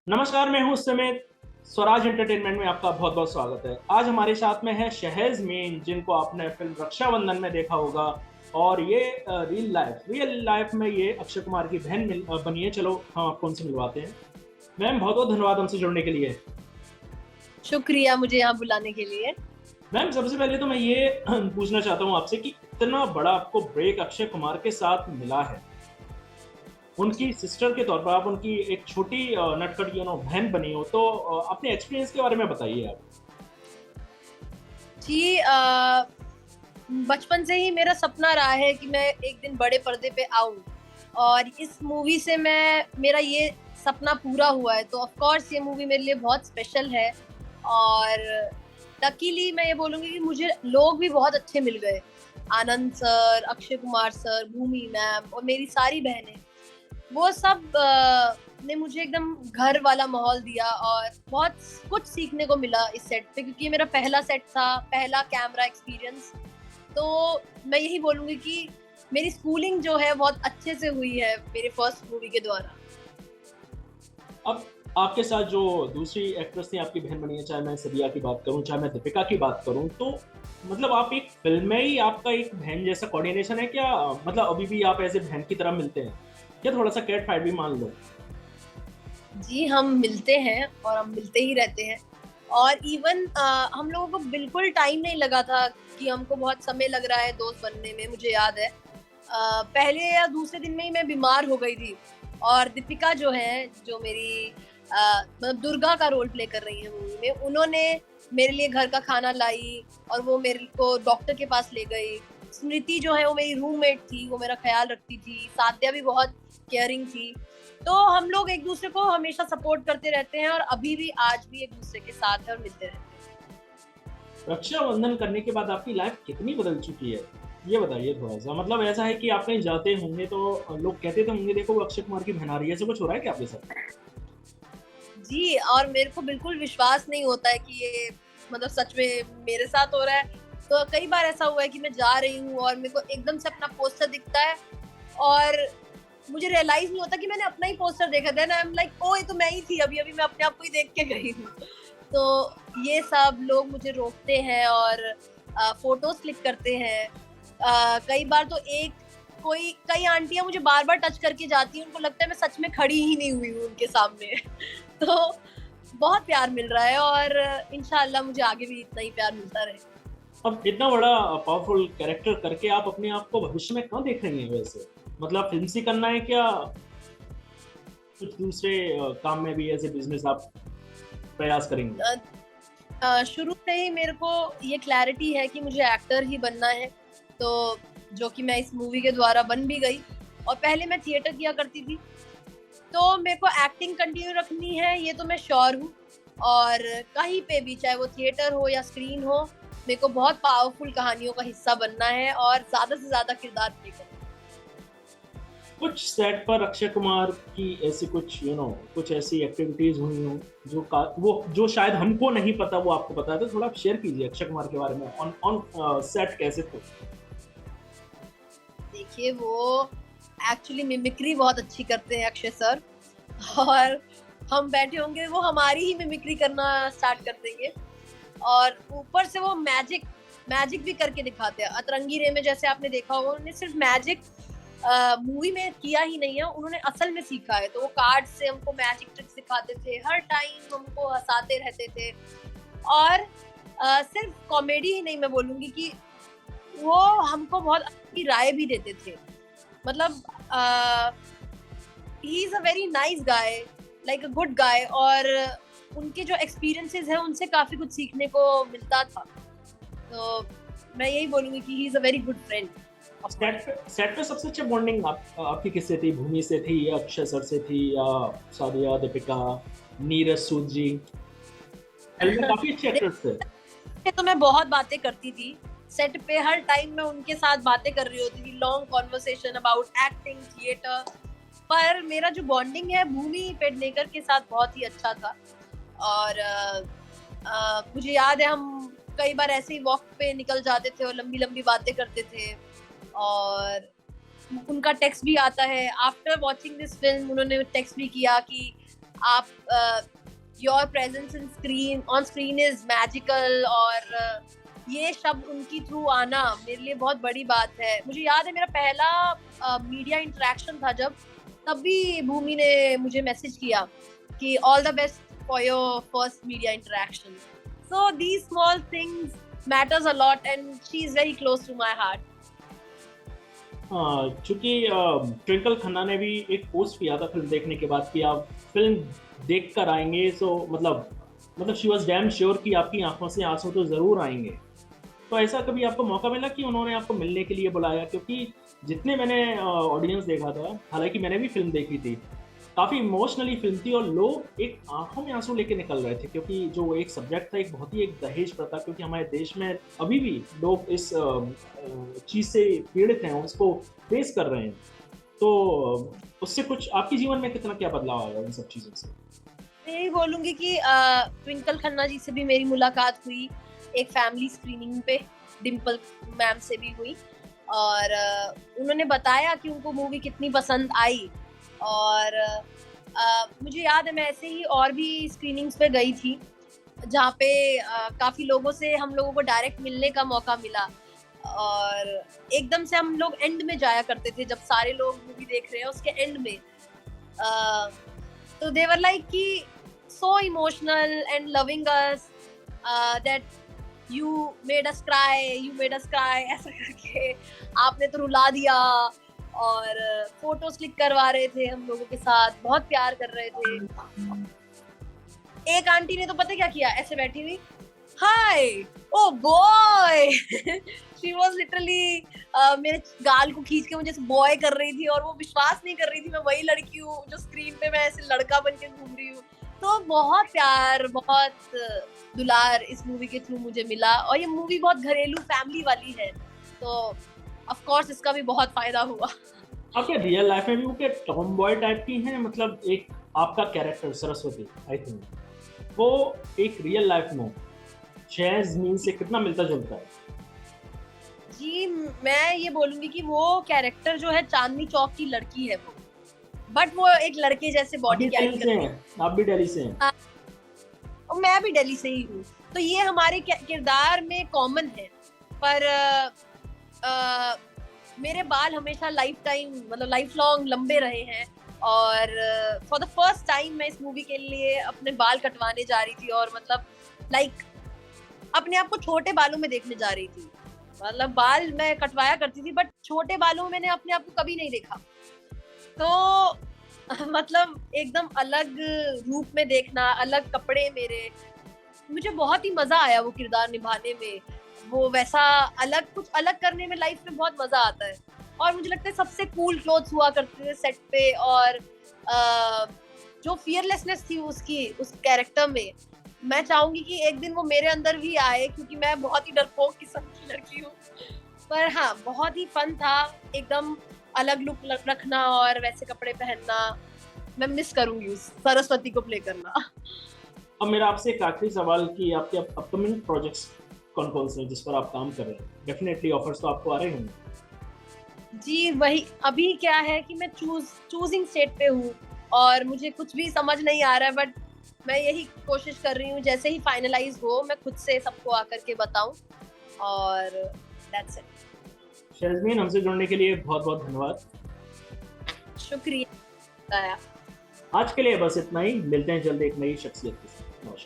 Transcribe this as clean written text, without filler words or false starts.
नमस्कार, मैं हूँ सुमित। स्वराज एंटरटेनमेंट में आपका बहुत-बहुत स्वागत है। आज हमारे साथ में है शहज़ मीन, जिनको आपने फ़िल्म रक्षाबंधन में देखा होगा और ये रियल लाइफ़ में ये अक्षय कुमार की बहन बनी है। चलो हम आपको उनसे मिलवाते हैं। मैम बहुत-बहुत धन्यवाद हमसे जुड़ने के लिए। शुक्रिया मुझे यहाँ बुलाने के लिए। मैम सबसे पहले तो मैं ये पूछना चाहता हूँ आपसे कि इतना बड़ा आपको ब्रेक अक्षय कुमार के साथ मिला है। उनकी सिस्टर के तौर पर आप उनकी एक छोटी नटखट बहन बनी हो, तो अपने एक्सपीरियंस के बारे में बताइए आप। जी बचपन से ही मेरा सपना रहा है कि मैं एक दिन बड़े पर्दे पे आऊँ और इस मूवी से मेरा ये सपना पूरा हुआ है, तो ऑफ कोर्स ये मूवी मेरे लिए बहुत स्पेशल है। और लकीली मैं ये बोलूँगी कि मुझे लोग भी बहुत अच्छे मिल गए। आनंद सर, अक्षय कुमार सर, भूमि मैम और मेरी सारी बहनें। वो सब ने मुझे एकदम घर वाला माहौल दिया और बहुत कुछ सीखने को मिला इस सेट पे, क्योंकि ये मेरा पहला सेट था, पहला कैमरा एक्सपीरियंस। तो मैं यही बोलूँगी कि मेरी स्कूलिंग जो है बहुत अच्छे से हुई है मेरे फर्स्ट मूवी के द्वारा। अब आपके साथ जो दूसरी एक्ट्रेस थी आपकी बहन बनी है, चाहे मैं सदिया की बात करूँ, चाहे मैं दीपिका की बात करूँ, तो मतलब आप एक फ़िल्म में ही आपका एक बहन जैसा कोऑर्डिनेशन है क्या? मतलब अभी भी आप ऐसे बहन की तरह मिलते हैं? या थोड़ा-सा कैट फाइट भी मान लो? जी, हम मिलते हैं और हम मिलते ही रहते हैं। और इवन हम लोगों को बिल्कुल टाइम नहीं लगा था कि हमको बहुत समय लग रहा है दोस्त बनने में, मुझे याद है। पहले या दूसरे दिन में ही मैं बीमार हो गई थी और दीपिका जो है, जो मेरी मतलब दुर्गा का रोल प्ले कर रही है मूवी में, उन्होंने मेरे लिए घर का खाना लाई और वो मेरे को डॉक्टर के पास ले गई। स्मृति जो है वो मेरी रूममेट थी, वो मेरा ख़्याल रखती थी। सादया भी बहुत केयरिंग थी। तो हम लोग एक-दूसरे को हमेशा सपोर्ट करते रहते हैं और अभी भी आज भी एक-दूसरे के साथ हैं और मिलते रहते हैं। रक्षाबंधन करने के बाद आपकी लाइफ़ कितनी बदल चुकी है? ये बताइए थोड़ा-सा। मतलब ऐसा है कि आप कहीं जाते होंगे तो लोग कहते तो होंगे, देखो वो अक्षय कुमार की बहन आ रही है, ऐसा कुछ हो रहा है क्या आपके साथ? जी, और मेरे को बिल्कुल विश्वास नहीं होता है कि ये मतलब सच में मेरे साथ हो रहा है। तो कई बार ऐसा हुआ है कि मैं जा रही हूँ और मेरे को एकदम से अपना पोस्टर दिखता है और मुझे रियलाइज़ नहीं होता कि मैंने अपना ही पोस्टर देखा। Then I am like oh! ये तो मैं ही थी, अभी-अभी मैं अपने आप को ही देख के गई हूँ। तो ये सब लोग मुझे रोकते हैं और फ़ोटोज़ क्लिक करते हैं। कई बार तो कई आंटियाँ मुझे बार-बार टच करके जाती हैं, उनको लगता है मैं सच में खड़ी ही नहीं हुई हूँ उनके सामने। तो बहुत प्यार मिल रहा है और इंशाअल्लाह मुझे आगे भी इतना ही प्यार मिलता रहे। अब इतना बड़ा पावरफुल कैरेक्टर करके आप अपने आप को भविष्य में कहाँ देख रही हैं वैसे? मतलब फ़िल्म ही करना है क्या कुछ दूसरे काम में भी एज़ ए बिज़नेस आप प्रयास करेंगी? अ शुरू से ही मेरे को ये क्लैरिटी है कि मुझे एक्टर ही बनना है, तो जो कि मैं इस मूवी के द्वारा बन भी गई। और पहले मैं थिएटर किया करती थी, तो मेरे को एक्टिंग कंटिन्यू रखनी है, ये तो मैं श्योर हूँ। और कहीं पे भी, चाहे वो थिएटर हो या स्क्रीन हो, मेरे को बहुत पावरफुल कहानियों का हिस्सा बनना है और ज़्यादा से ज़्यादा किरदार प्ले करना है। कुछ सेट पर अक्षय कुमार की ऐसी कुछ कुछ ऐसी एक्टिविटीज़ हुई हों जो शायद हमको नहीं पता, वो आपको पता है, तो थोड़ा आप शेयर कीजिए अक्षय कुमार के बारे में ऑन ऑन सेट कैसे थे? देखिए, वो एक्चुअली मिमिक्री बहुत अच्छी करते हैं अक्षय सर। और हम बैठे होंगे, वो हमारी ही मिमिक्री करना स्टार्ट कर देंगे और ऊपर से वो मैजिक मैजिक भी करके दिखाते हैं। अतरंगी रे में जैसे आपने देखा होगा, उन्होंने सिर्फ मैजिक मूवी में किया ही नहीं है, उन्होंने असल में सीखा है। तो वो कार्ड से हमको मैजिक ट्रिक्स सिखाते थे, हर टाइम हमको हँसाते रहते थे। और सिर्फ कॉमेडी ही नहीं, मैं बोलूँगी कि वो हमको बहुत अच्छी राय भी देते थे। मतलब he is a very nice guy, like a good guy. और उनके जो एक्सपीरियंसेस हैं, उनसे काफ़ी कुछ सीखने को मिलता था। तो मैं यही बोलूँगी कि he is a very good friend of mine. Set पे सबसे अच्छी बॉन्डिंग आपकी किससे थी? भूमि से थी या अक्षय सर से थी या सादिया, दीपिका, नीरज सूद जी? फिल्म में काफ़ी अच्छे एक्टर्स थे। देखिए, तो मैं बहुत बातें करती थी। सेट पे हर टाइम मैं उनके साथ बातें कर रही होती थी, long conversation about acting, theatre. पर मेरा जो बॉन्डिंग है भूमि पेडनेकर के साथ बहुत ही अच्छा था। और मुझे याद है, हम कई बार ऐसे ही वॉक पे निकल जाते थे और लंबी-लंबी बातें करते थे। और उनका टेक्स्ट भी आता है, आफ्टर वॉचिंग दिस फिल्म उन्होंने टेक्स्ट भी किया कि आप your presence in screen on screen is magical, और ये शब्द उनकी थ्रू आना मेरे लिए बहुत बड़ी बात है। मुझे याद है मेरा पहला मीडिया इंटरेक्शन था जब, तब भी भूमि ने मुझे मैसेज किया कि all the best for your first media interaction. So these small things matters a lot and she is very close to my heart. चूंकि ट्विंकल खन्ना ने भी एक पोस्ट किया था फिल्म देखने के बाद कि आप फिल्म देख कर आएंगे, सो मतलब शी वॉज डैम श्योर कि आपकी आंखों से आंसू तो ज़रूर आएंगे। तो ऐसा कभी आपको मौका मिला कि उन्होंने आपको मिलने के लिए बुलाया? क्योंकि जितने मैंने ऑडियंस देखा था, हालांकि मैंने भी फिल्म देखी थी, काफ़ी इमोशनली फिल्म थी और लोग एक आंखों में आंसू लेके निकल रहे थे, क्योंकि जो एक सब्जेक्ट था एक बहुत ही एक दहेज प्रथा, क्योंकि हमारे देश में अभी भी लोग इस चीज़ से पीड़ित हैं, उसको फेस कर रहे हैं। तो उससे कुछ आपके जीवन में कितना क्या बदलाव आया इन सब चीज़ों से? मैं यही बोलूंगी कि ट्विंकल खन्ना जी से भी मेरी मुलाकात हुई एक फैमिली स्क्रीनिंग पे, डिम्पल मैम से भी हुई, और उन्होंने बताया कि उनको मूवी कितनी पसंद आई। और मुझे याद है मैं ऐसे ही और भी स्क्रीनिंग्स पे गई थी जहाँ पे काफ़ी लोगों से हम लोगों को डायरेक्ट मिलने का मौका मिला, और एकदम से हम लोग एंड में जाया करते थे जब सारे लोग मूवी देख रहे हैं उसके एंड में। तो दे वर लाइक कि so emotional and loving us that you made us cry ऐसा करके आपने तो रुला दिया, और फोटोज क्लिक करवा रहे थे हम लोगों के साथ, बहुत प्यार कर रहे थे। एक आंटी ने तो पता क्या किया, ऐसे बैठी हुई, हाय oh boy she was literally मेरे गाल को खींच के मुझे बॉय कर रही थी, और वो विश्वास नहीं कर रही थी मैं वही लड़की हूँ जो स्क्रीन पे मैं ऐसे लड़का बन के घूम रही हूँ। तो बहुत प्यार, बहुत दुलार इस मूवी के थ्रू मुझे मिला, और ये मूवी बहुत घरेलू फैमिली वाली है, तो ऑफ कोर्स इसका भी बहुत फायदा हुआ। आपके रियल लाइफ में भी वो क्या टॉम बॉय टाइप की हैं? मतलब एक आपका कैरेक्टर सरस्वती, आई थिंक वो एक रियल लाइफ में जैस्मीन से कितना मिलता जुलता है? जी, मैं ये बोलूंगी कि वो कैरेक्टर जो है चांदनी चौक की लड़की है वो, बट वो एक लड़के जैसे बॉडी कैरी करती है। आप भी दिल्ली से हैं? और मैं भी दिल्ली से ही हूँ, तो ये हमारे किरदार में कॉमन है। पर मेरे बाल हमेशा लाइफ टाइम मतलब लाइफ लॉन्ग लंबे रहे हैं, और फॉर द फर्स्ट टाइम मैं इस मूवी के लिए अपने बाल कटवाने जा रही थी, और मतलब लाइक अपने आप को छोटे बालों में देखने जा रही थी। मतलब बाल मैं कटवाया करती थी, बट छोटे बालों में मैंने अपने आप को कभी नहीं देखा। तो मतलब एकदम अलग रूप में देखना, अलग कपड़े मेरे, मुझे बहुत ही मजा आया वो किरदार निभाने में। वो वैसा अलग कुछ अलग करने में लाइफ में बहुत मजा आता है, और मुझे लगता है सबसे कूल क्लोथ्स हुआ करते थे सेट पे, और जो फियरलेसनेस थी उसकी उस कैरेक्टर में, मैं चाहूंगी कि एक दिन वो मेरे अंदर भी आए, क्योंकि मैं बहुत ही डरपोक किस्म की लड़की हूँ। पर हाँ, बहुत ही फन था, एकदम अलग लुक रखना और वैसे कपड़े पहनना। मैं मिस करूंगी उस सरस्वती को प्ले करना। अब मेरा आपसे एक आखिरी सवाल कि आपके अपकमिंग प्रोजेक्ट्स कौन कौन से हैं जिस पर आप काम कर रहे हैं? डेफिनेटली ऑफर्स तो आपको आ रहे होंगे। जी वही, अभी क्या है कि मैं चूजिंग स्टेट पे हूँ, और मुझे कुछ भी समझ नहीं आ रहा है, बट मैं यही कोशिश कर रही हूँ जैसे ही फाइनलाइज हो मैं खुद से सबको आकर के बताऊं, और दैट्स इट। शहज़मीन, हमसे जुड़ने के लिए बहुत बहुत धन्यवाद। शुक्रिया। आज के लिए बस इतना ही, मिलते हैं जल्द एक नई शख्सियत के साथ। नमस्कार।